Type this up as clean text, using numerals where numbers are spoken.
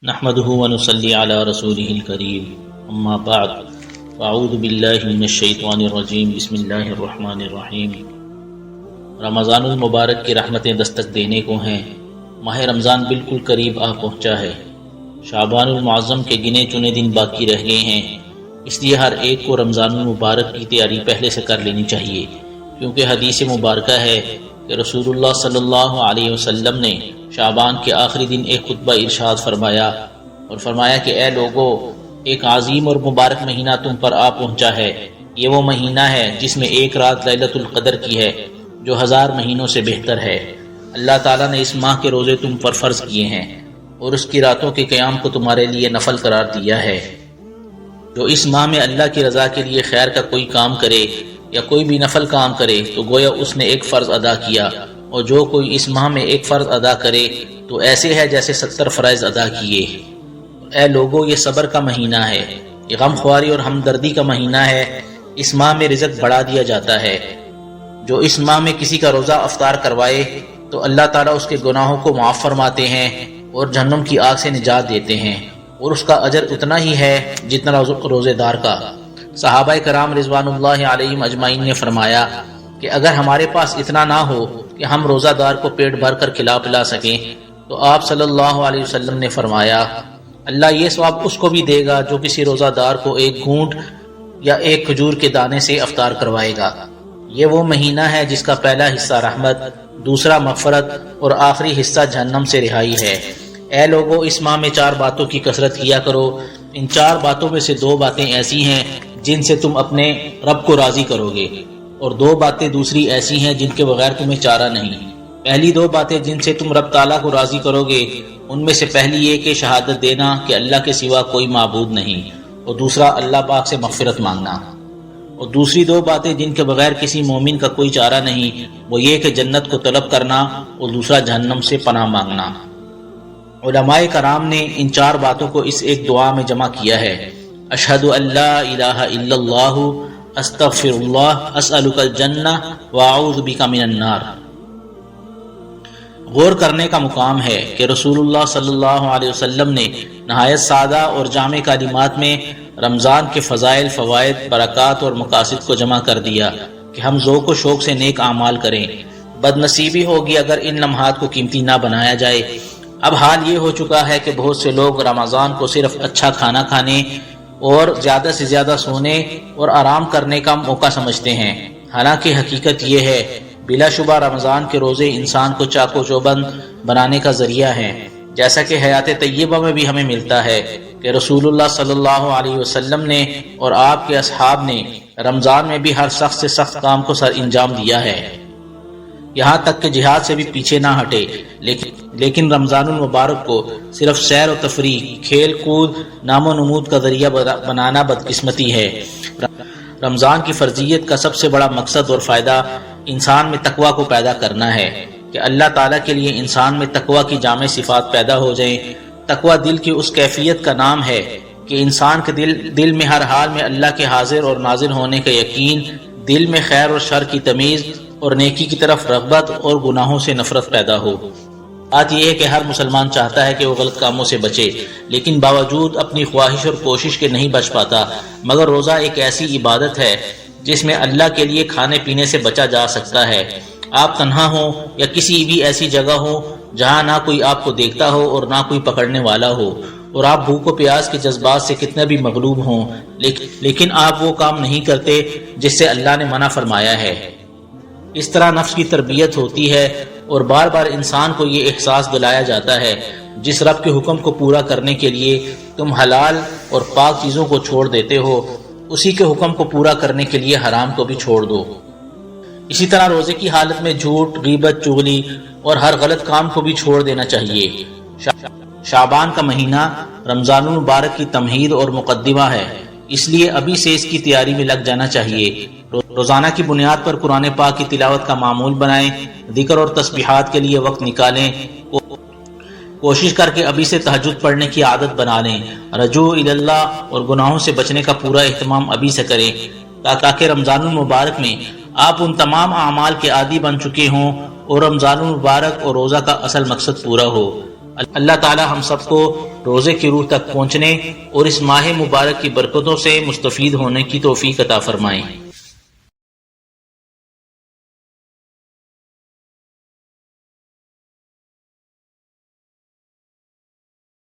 نحمده ونصلي على رسوله الكريم اما بعد فاعوذ باللہ من الشیطان الرجیم بسم اللہ الرحمن الرحیم۔ رمضان المبارک کی رحمتیں دستک دینے کو ہیں، ماہ رمضان بالکل قریب آ پہنچا ہے، شعبان المعظم کے گنے چنے دن باقی رہ گئے ہیں، اس لیے ہر ایک کو رمضان المبارک کی تیاری پہلے سے کر لینی چاہیے، کیونکہ حدیث مبارکہ ہے کہ رسول اللہ صلی اللہ علیہ وسلم نے شعبان کے آخری دن ایک خطبہ ارشاد فرمایا اور فرمایا کہ اے لوگو، ایک عظیم اور مبارک مہینہ تم پر آ پہنچا ہے، یہ وہ مہینہ ہے جس میں ایک رات لیلۃ القدر کی ہے جو 1000 مہینوں سے بہتر ہے۔ اللہ تعالیٰ نے اس ماہ کے روزے تم پر فرض کیے ہیں اور اس کی راتوں کے قیام کو تمہارے لیے نفل قرار دیا ہے۔ جو اس ماہ میں اللہ کی رضا کے لیے خیر کا کوئی کام کرے یا کوئی بھی نفل کام کرے تو گویا اس نے ایک فرض ادا کیا، اور جو کوئی اس ماہ میں ایک فرض ادا کرے تو ایسے ہے جیسے 70 فرائض ادا کیے۔ اے لوگو، یہ صبر کا مہینہ ہے، یہ غم خواری اور ہمدردی کا مہینہ ہے، اس ماہ میں رزق بڑھا دیا جاتا ہے۔ جو اس ماہ میں کسی کا روزہ افطار کروائے تو اللہ تعالیٰ اس کے گناہوں کو معاف فرماتے ہیں اور جہنم کی آگ سے نجات دیتے ہیں، اور اس کا اجر اتنا ہی ہے جتنا روزے دار کا۔ صحابہ کرام رضوان اللہ علیہم اجمعین نے فرمایا کہ اگر ہمارے پاس اتنا نہ ہو کہ ہم روزہ دار کو پیٹ بھر کر کھلا پلا سکیں تو آپ صلی اللہ علیہ وسلم نے فرمایا اللہ یہ ثواب اس کو بھی دے گا جو کسی روزہ دار کو ایک گھونٹ یا ایک کھجور کے دانے سے افطار کروائے گا۔ یہ وہ مہینہ ہے جس کا پہلا حصہ رحمت، دوسرا مغفرت اور آخری حصہ جہنم سے رہائی ہے۔ اے لوگو، اس ماہ میں 4 باتوں کی کثرت کیا کرو، ان 4 باتوں میں سے 2 باتیں ایسی ہیں جن سے تم اپنے رب کو راضی کرو گے، اور 2 باتیں دوسری ایسی ہیں جن کے بغیر تمہیں چارہ نہیں۔ پہلی 2 باتیں جن سے تم رب تعالیٰ کو راضی کرو گے ان میں سے پہلی یہ کہ شہادت دینا کہ اللہ کے سوا کوئی معبود نہیں، اور دوسرا اللہ پاک سے مغفرت مانگنا۔ اور دوسری 2 باتیں جن کے بغیر کسی مومن کا کوئی چارہ نہیں، وہ یہ کہ جنت کو طلب کرنا اور دوسرا جہنم سے پناہ مانگنا۔ علماء کرام نے ان 4 باتوں کو اس ایک دعا میں جمع کیا ہے، اشہد ان لا الہ الا اللہ استغفر اللہ اسألک الجنہ واعوذ بک من النار۔ غور کرنے کا مقام ہے کہ رسول اللہ صلی اللہ علیہ وسلم نے نہایت سادہ اور جامع کلمات میں رمضان کے فضائل، فوائد، برکات اور مقاصد کو جمع کر دیا کہ ہم ذوق و شوق سے نیک اعمال کریں۔ بد نصیبی ہوگی اگر ان لمحات کو قیمتی نہ بنایا جائے۔ اب حال یہ ہو چکا ہے کہ بہت سے لوگ رمضان کو صرف اچھا کھانا کھانے اور زیادہ سے زیادہ سونے اور آرام کرنے کا موقع سمجھتے ہیں، حالانکہ حقیقت یہ ہے بلا شبہ رمضان کے روزے انسان کو چاق و چوبند بنانے کا ذریعہ ہیں، جیسا کہ حیات طیبہ میں بھی ہمیں ملتا ہے کہ رسول اللہ صلی اللہ علیہ وسلم نے اور آپ کے اصحاب نے رمضان میں بھی ہر سخت سے سخت کام کو سر انجام دیا ہے، یہاں تک کہ جہاد سے بھی پیچھے نہ ہٹے، لیکن رمضان المبارک کو صرف سیر و تفریح، کھیل کود، نام و نمود کا ذریعہ بنانا بدقسمتی ہے۔ رمضان کی فرضیت کا سب سے بڑا مقصد اور فائدہ انسان میں تقوی کو پیدا کرنا ہے کہ اللہ تعالیٰ کے لیے انسان میں تقوی کی جامع صفات پیدا ہو جائیں۔ تقوی دل کی اس کیفیت کا نام ہے کہ انسان کے دل میں ہر حال میں اللہ کے حاضر اور ناظر ہونے کا یقین، دل میں خیر اور شر کی تمیز اور نیکی کی طرف رغبت اور گناہوں سے نفرت پیدا ہو۔ بات یہ ہے کہ ہر مسلمان چاہتا ہے کہ وہ غلط کاموں سے بچے، لیکن باوجود اپنی خواہش اور کوشش کے نہیں بچ پاتا۔ مگر روزہ ایک ایسی عبادت ہے جس میں اللہ کے لیے کھانے پینے سے بچا جا سکتا ہے۔ آپ تنہا ہوں یا کسی بھی ایسی جگہ ہو جہاں نہ کوئی آپ کو دیکھتا ہو اور نہ کوئی پکڑنے والا ہو، اور آپ بھوک و پیاس کے جذبات سے کتنے بھی مغلوب ہوں، لیکن آپ وہ کام نہیں کرتے جس سے اللہ نے منع فرمایا ہے۔ اس طرح نفس کی تربیت ہوتی ہے اور بار بار انسان کو یہ احساس دلایا جاتا ہے جس رب کے حکم کو پورا کرنے کے لیے تم حلال اور پاک چیزوں کو چھوڑ دیتے ہو، اسی کے حکم کو پورا کرنے کے لیے حرام کو بھی چھوڑ دو۔ اسی طرح روزے کی حالت میں جھوٹ، غیبت، چغلی اور ہر غلط کام کو بھی چھوڑ دینا چاہیے۔ شعبان کا مہینہ رمضان المبارک کی تمہید اور مقدمہ ہے، اس لیے ابھی سے اس کی تیاری میں لگ جانا چاہیے۔ روزانہ کی بنیاد پر قرآن پاک کی تلاوت کا معمول بنائیں، ذکر اور تسبیحات کے لیے وقت نکالیں، کوشش کر کے ابھی سے تہجد پڑھنے کی عادت بنا لیں، رجوع اللہ اور گناہوں سے بچنے کا پورا اہتمام ابھی سے کریں تاکہ رمضان المبارک میں آپ ان تمام اعمال کے عادی بن چکے ہوں اور رمضان المبارک اور روزہ کا اصل مقصد پورا ہو۔ اللہ تعالی ہم سب کو روزے کی روح تک پہنچنے اور اس ماہ مبارک کی برکتوں سے مستفید ہونے کی توفیق عطا فرمائیں۔